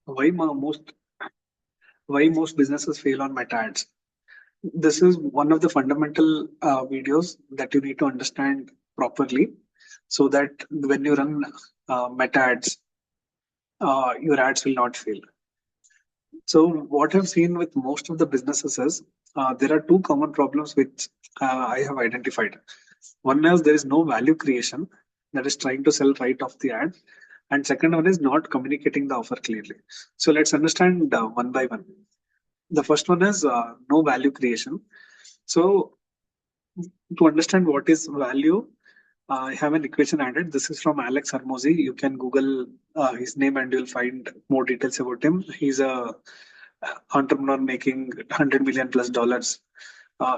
Why most why most businesses fail on meta ads? This is one of the fundamental videos that you need to understand properly, so that when you run meta ads, your ads will not fail. So what I've seen with most of the businesses is there are two common problems which I have identified. One is there is no value creation, that is trying to sell right off the ad, and second one is not communicating the offer clearly. So let's understand one by one. The first one is no value creation. So to understand what is value, I have an equation added. This is from Alex Hermosi. You can Google his name and you'll find more details about him. He's a entrepreneur making 100 million plus dollars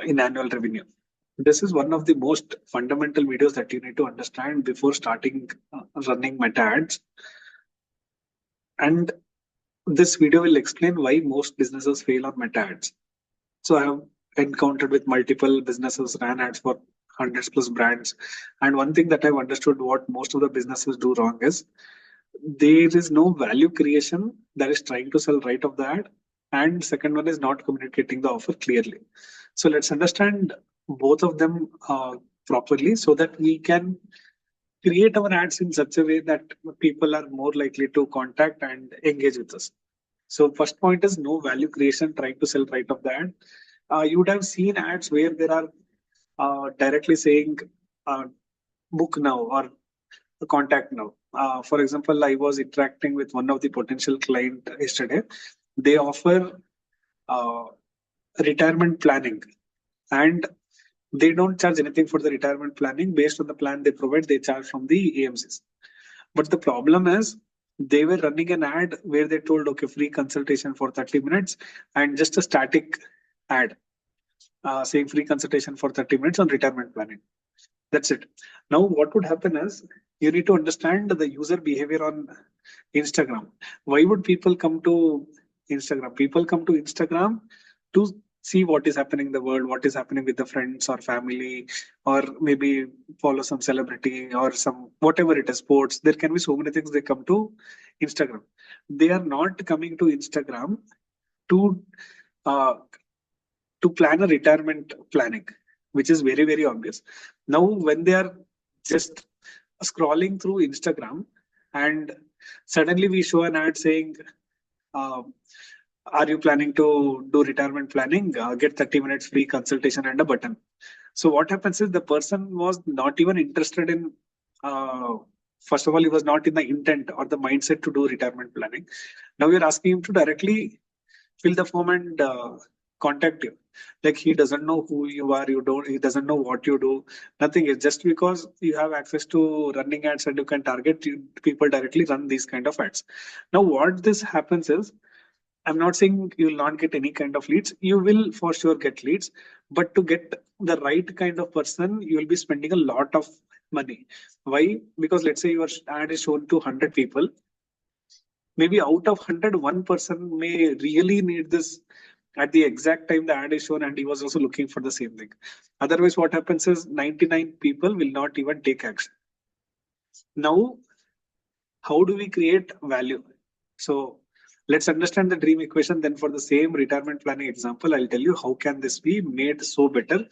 in annual revenue. This is one of the most fundamental videos that you need to understand before starting running meta ads. And this video will explain why most businesses fail on meta ads. So I have encountered with multiple businesses, ran ads for hundreds plus brands. And one thing that I've understood what most of the businesses do wrong is there is no value creation that is trying to sell right off the ad. And second one is not communicating the offer clearly. So let's understand both of them properly so that we can create our ads in such a way that people are more likely to contact and engage with us. So first point is no value creation trying to sell right off the ad. You would have seen ads where there are directly saying uh, book now or contact now. For example, I was interacting with one of the potential client yesterday. They offer uh, retirement planning, and they don't charge anything for the retirement planning. Based on the plan they provide, they charge from the AMCs. But the problem is they were running an ad where they told, okay, free consultation for 30 minutes and just a static ad saying free consultation for 30 minutes on retirement planning. That's it. Now, what would happen is you need to understand the user behavior on Instagram. Why would people come to Instagram? People come to Instagram to see what is happening in the world, what is happening with the friends or family, or maybe follow some celebrity or some whatever it is, sports. There can be so many things they come to Instagram. They are not coming to Instagram to uh, plan a retirement planning, which is very, very obvious. Now, when they are just scrolling through Instagram and suddenly we show an ad saying, uh, are you planning to do retirement planning? Get 30 minutes free consultation and a button. So what happens is the person was not even interested in, uh, first of all, he was not in the intent or the mindset to do retirement planning. Now we're asking him to directly fill the form and contact you. Like he doesn't know who you are, he doesn't know what you do. Nothing is just because you have access to running ads and you can target people directly run these kind of ads. Now, what this happens is, I'm not saying you will not get any kind of leads. You will for sure get leads, but to get the right kind of person, you will be spending a lot of money. Why? Because let's say your ad is shown to 100 people, maybe out of 100, one person may really need this at the exact time the ad is shown and he was also looking for the same thing. Otherwise, what happens is 99 people will not even take action. Now, how do we create value? So let's understand the dream equation. Then for the same retirement planning example, I'll tell you how can this be made so better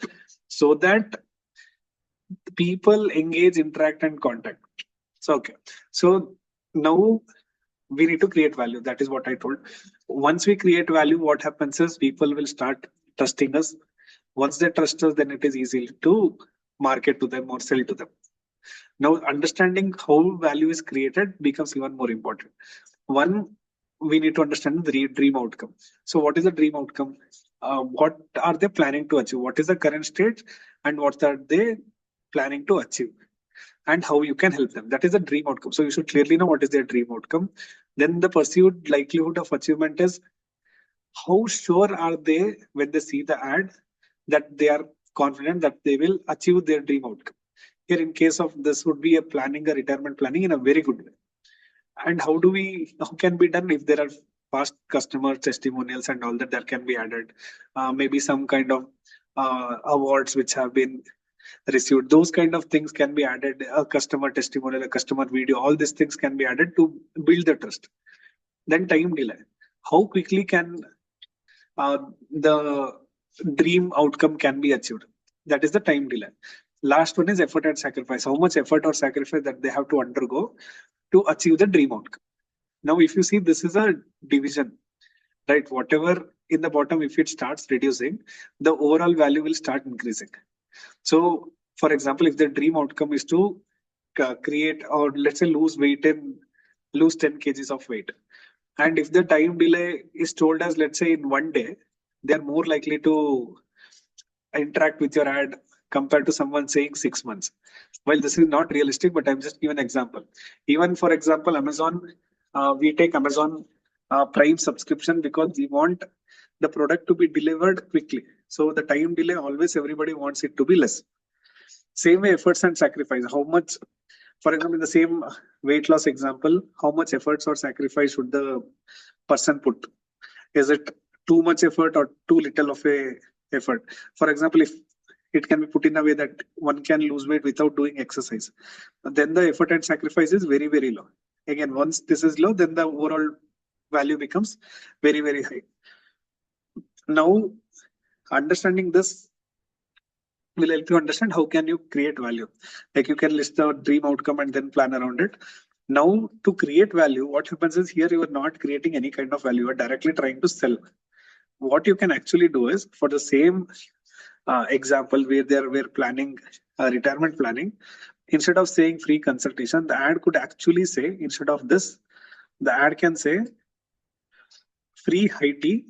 so that people engage, interact, and contact. So, okay. So now we need to create value. That is what I told. Once we create value, what happens is people will start trusting us. Once they trust us, then it is easy to market to them or sell to them. Now, understanding how value is created becomes even more important. One, we need to understand the dream outcome. So, what is the dream outcome? What are they planning to achieve? What is the current state, and what are they planning to achieve? And how you can help them. That is the dream outcome. So, you should clearly know what is their dream outcome. Then, the perceived likelihood of achievement is how sure are they when they see the ad that they are confident that they will achieve their dream outcome. Here, in case of this, would be a planning, a retirement planning in a very good way. And how can be done if there are past customer testimonials and all that that can be added, maybe some kind of awards which have been received, those kind of things can be added, a customer testimonial, a customer video, all these things can be added to build the trust. Then time delay. How quickly can the dream outcome can be achieved? That is the time delay. Last one is effort and sacrifice. How much effort or sacrifice that they have to undergo to achieve the dream outcome. Now, if you see, this is a division, right? Whatever in the bottom, if it starts reducing, the overall value will start increasing. So, for example, if the dream outcome is to create or let's say lose weight and lose 10 kgs of weight, and if the time delay is told as let's say in one day, they are more likely to interact with your ad compared to someone saying 6 months. Well, this is not realistic, but I'm just giving an example. Even for example, Amazon, we take Amazon Prime subscription because we want the product to be delivered quickly. So the time delay always everybody wants it to be less. Same way, efforts and sacrifice. How much, for example, in the same weight loss example, how much efforts or sacrifice should the person put? Is it too much effort or too little of a effort? For example, if it can be put in a way that one can lose weight without doing exercise, then the effort and sacrifice is very, very low. Again, once this is low, then the overall value becomes very, very high. Now, understanding this will help you understand how can you create value. Like you can list the dream outcome and then plan around it. Now, to create value, what happens is here you are not creating any kind of value. You are directly trying to sell. What you can actually do is for the same example where we're planning retirement planning, instead of saying free consultation, the ad could actually say, instead of this, the ad can say free high tea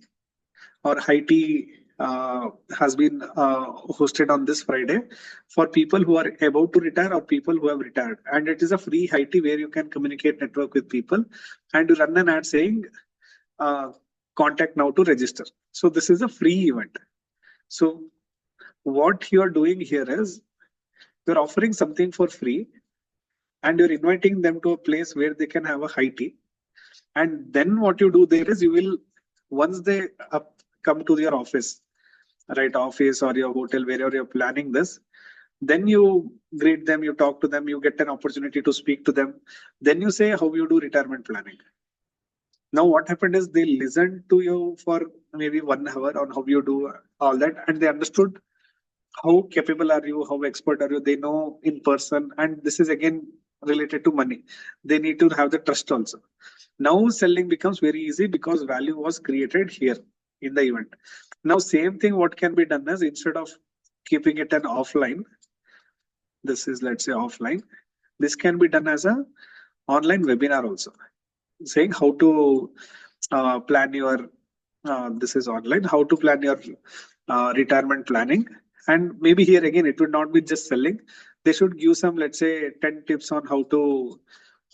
or high tea has been hosted on this Friday for people who are about to retire or people who have retired. And it is a free high tea where you can communicate, network with people, and you run an ad saying, contact now to register. So this is a free event. So what you're doing here is you're offering something for free and you're inviting them to a place where they can have a high tea. And then what you do there is you will, once they come to your office, right, office or your hotel, wherever you're planning this, then you greet them, you talk to them, you get an opportunity to speak to them. Then you say how you do retirement planning. Now what happened is they listened to you for maybe 1 hour on how you do all that, and they understood how capable are you, how expert are you. They know in person, and this is again related to money. They need to have the trust also. Now selling becomes very easy because value was created here in the event. Now same thing what can be done is, instead of keeping it an offline, this is let's say offline, this can be done as a online webinar also, saying how to plan your this is online, how to plan your retirement planning. And maybe here again it would not be just selling, they should give some let's say 10 tips on how to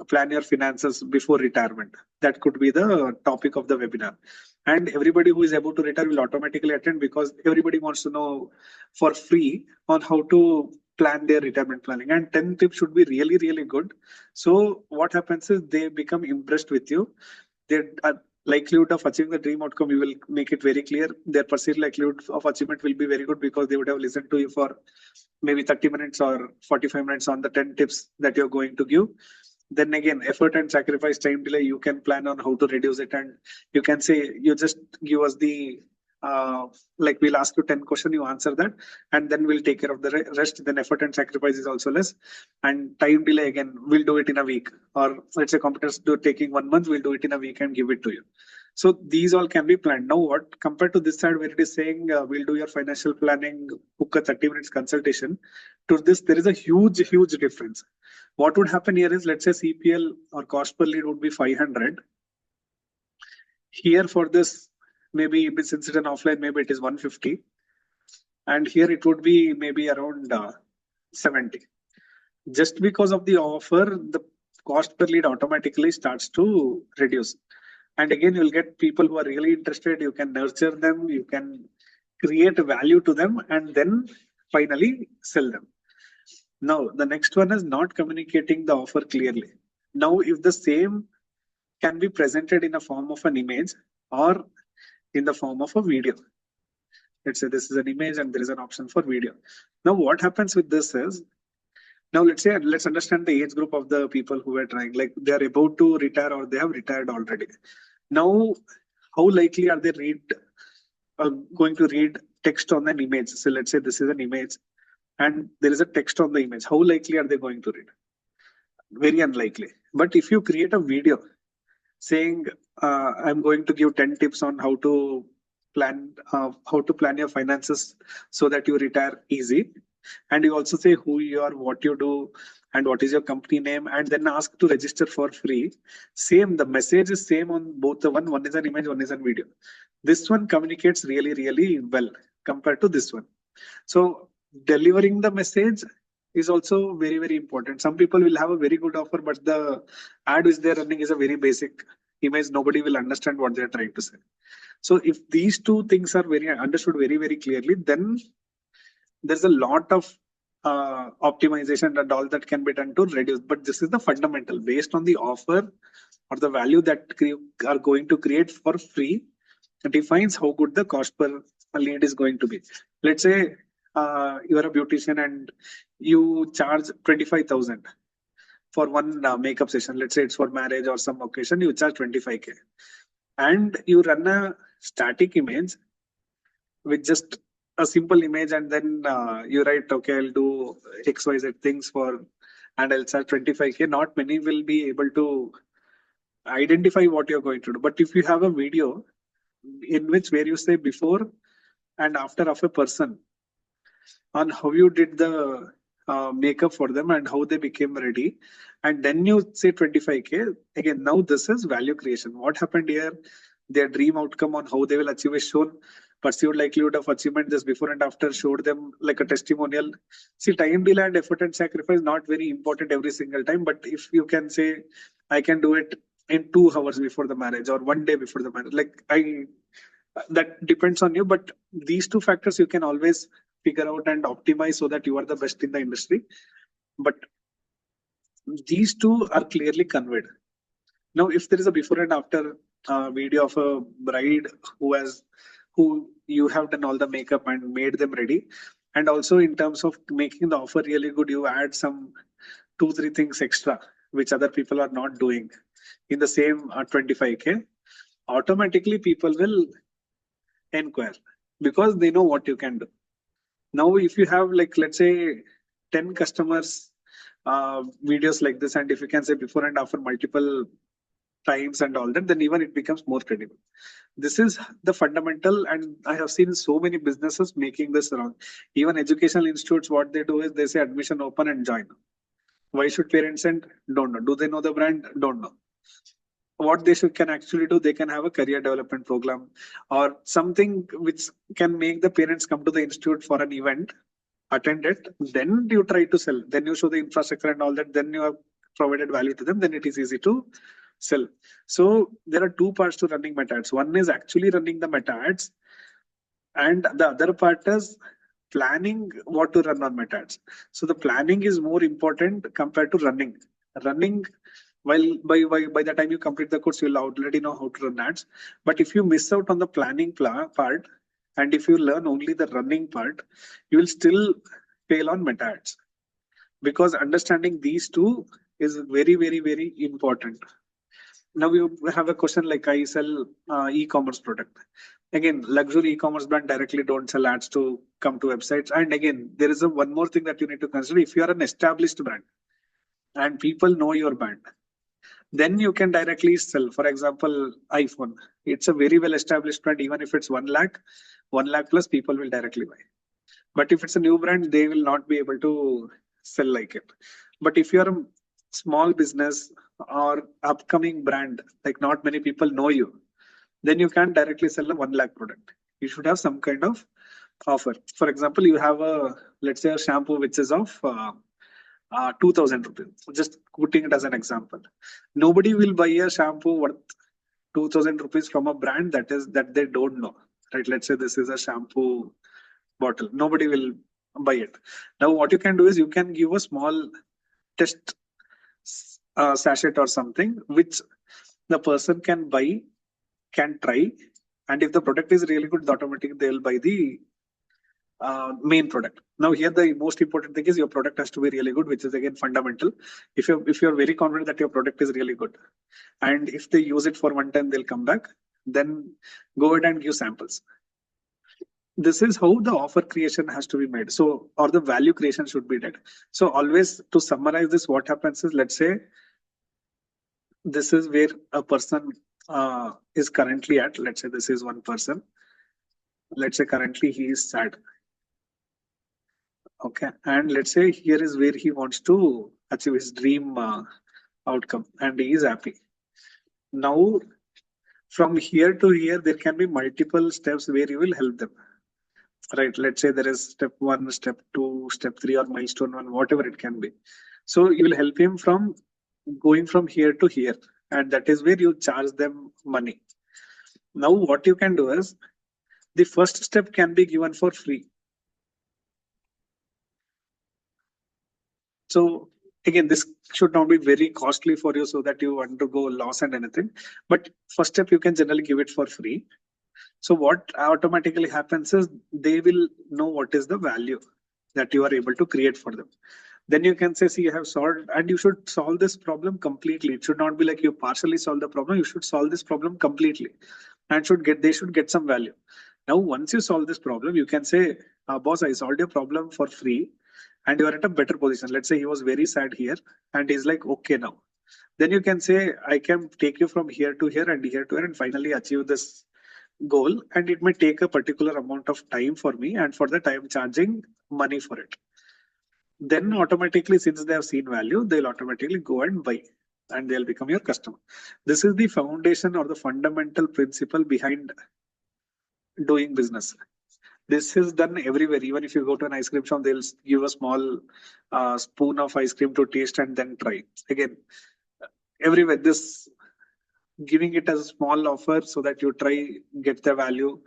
plan your finances before retirement. That could be the topic of the webinar, and everybody who is able to retire will automatically attend because everybody wants to know for free on how to plan their retirement planning, and 10 tips should be really, really good. So what happens is they become impressed with you. Their likelihood of achieving the dream outcome, you will make it very clear. Their perceived likelihood of achievement will be very good because they would have listened to you for maybe 30 minutes or 45 minutes on the 10 tips that you're going to give. Then again, effort and sacrifice, time delay, you can plan on how to reduce it, and you can say, you just give us the like we'll ask you 10 questions, you answer that, and then we'll take care of the rest. Then effort and sacrifice is also less, and time delay again, we'll do it in a week, or let's say competitors do taking 1 month, we'll do it in a week and give it to you. So these all can be planned. Now what, compared to this side where it is saying we'll do your financial planning, book a 30 minutes consultation, to this there is a huge difference. What would happen here is, let's say CPL or cost per lead would be 500. Here for this, maybe since it's an offline, maybe it is 150. And here it would be maybe around 70. Just because of the offer, the cost per lead automatically starts to reduce. And again, you'll get people who are really interested. You can nurture them, you can create value to them, and then finally sell them. Now, the next one is not communicating the offer clearly. Now, if the same can be presented in a form of an image or in the form of a video. Let's say this is an image and there is an option for video. Now, what happens with this is, now let's understand the age group of the people who are trying, like they are about to retire or they have retired already. Now, how likely are they going to read text on an image? So let's say this is an image and there is a text on the image. How likely are they going to read? Very unlikely. But if you create a video saying, I'm going to give 10 tips on how to plan your finances so that you retire easy, and you also say who you are, what you do, and what is your company name, and then ask to register for free. Same, the message is same on both the one is an image, one is a video. This one communicates really well compared to this one. So delivering the message is also very important. Some people will have a very good offer, but the ad which they're running is a very basic image. Nobody will understand what they're trying to say. So if these two things are very understood very clearly, then there's a lot of optimization and all that can be done to reduce. But this is the fundamental based on the offer or the value that you are going to create for free. It defines how good the cost per lead is going to be. Let's say you are a beautician and you charge 25,000 for one makeup session. Let's say it's for marriage or some occasion, you charge 25K, and you run a static image with just a simple image, and then you write, okay, I'll do XYZ things for, and I'll charge 25K. Not many will be able to identify what you're going to do. But if you have a video in which where you say before and after of a person on how you did the makeup for them and how they became ready, and then you say 25K, again, now this is value creation. What happened here? Their dream outcome on how they will achieve is shown. Perceived likelihood of achievement just before and after showed them like a testimonial. See, time delay and effort and sacrifice not very important every single time, but if you can say, I can do it in 2 hours before the marriage or 1 day before the marriage, like that depends on you. But these two factors you can always figure out and optimize so that you are the best in the industry. But these two are clearly conveyed. Now, if there is a before and after video of a bride who you have done all the makeup and made them ready, and also in terms of making the offer really good, you add some 2-3 things extra which other people are not doing in the same 25K, automatically people will inquire because they know what you can do. Now, if you have like, let's say 10 customers videos like this, and if you can say before and after multiple times and all that, then even it becomes more credible. This is the fundamental, and I have seen so many businesses making this wrong. Even educational institutes, what they do is they say admission open and join. Why should parents send? Don't know. Do they know the brand? Don't know. What they can actually do, they can have a career development program or something which can make the parents come to the institute for an event, attend it, then you try to sell, then you show the infrastructure and all that, then you have provided value to them, then it is easy to sell. So there are two parts to running meta ads. One is actually running the meta ads, and the other part is planning what to run on meta ads. So the planning is more important compared to running. While by the time you complete the course, you'll already know how to run ads. But if you miss out on the planning part, and if you learn only the running part, you will still fail on meta ads, because understanding these two is very important. Now you have a question like, I sell e-commerce product. Again, luxury e-commerce brand directly don't sell ads to come to websites. And again, there is one more thing that you need to consider. If you are an established brand and people know your brand, then you can directly sell. For example, iPhone. It's a very well established brand. Even if it's 1 lakh plus, people will directly buy. But if it's a new brand, they will not be able to sell like it. But if you're a small business or upcoming brand, like not many people know you, then you can't directly sell a 1 lakh product. You should have some kind of offer. For example, you have let's say a shampoo which is of 2,000 rupees. Just putting it as an example. Nobody will buy a shampoo worth 2,000 rupees from a brand that they don't know. Right? Let's say this is a shampoo bottle. Nobody will buy it. Now, what you can do is you can give a small test sachet or something which the person can buy, can try, and if the product is really good, automatically they will buy the main product. Now here the most important thing is your product has to be really good, which is again fundamental. If you're very confident that your product is really good, and if they use it for one time they'll come back, then go ahead and give samples. This is how the offer creation has to be made. So, or the value creation should be done. So always, to summarize this, what happens is, let's say this is where a person is currently at. Let's say this is one person. Let's say currently he is sad. Okay, and let's say here is where he wants to achieve his dream outcome, and he is happy. Now, from here to here, there can be multiple steps where you will help them. Right, let's say there is step 1, step 2, step 3, or milestone 1, whatever it can be. So you will help him from going from here to here, and that is where you charge them money. Now what you can do is, the first step can be given for free. So again, this should not be very costly for you so that you want to go loss and anything, but first step you can generally give it for free. So what automatically happens is, they will know what is the value that you are able to create for them. Then you can say, see, you have solved, and you should solve this problem completely. It should not be like you partially solve the problem. You should solve this problem completely, and they should get some value. Now, once you solve this problem, you can say, boss, I solved your problem for free, and you are at a better position. Let's say he was very sad here, and he's like, okay, now. Then you can say, I can take you from here to here and here to here, and finally achieve this goal, and it may take a particular amount of time for me, and for that I am charging money for it. Then automatically, since they have seen value, they'll automatically go and buy, and they'll become your customer. This is the foundation or the fundamental principle behind doing business. This is done everywhere. Even if you go to an ice cream shop, they'll give a small spoon of ice cream to taste and then try. Again, everywhere, this giving it as a small offer so that you try, get the value,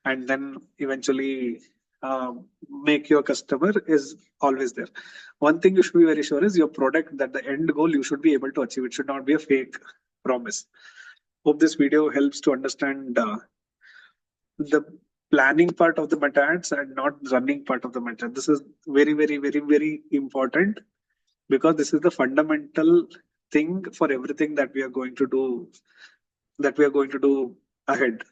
and then eventually make your customer is always there. One thing you should be very sure is your product, that the end goal you should be able to achieve. It should not be a fake promise. Hope this video helps to understand the planning part of the meta ads and not running part of the meta. This is very, very, very, very important, because this is the fundamental thing for everything that we are going to do ahead.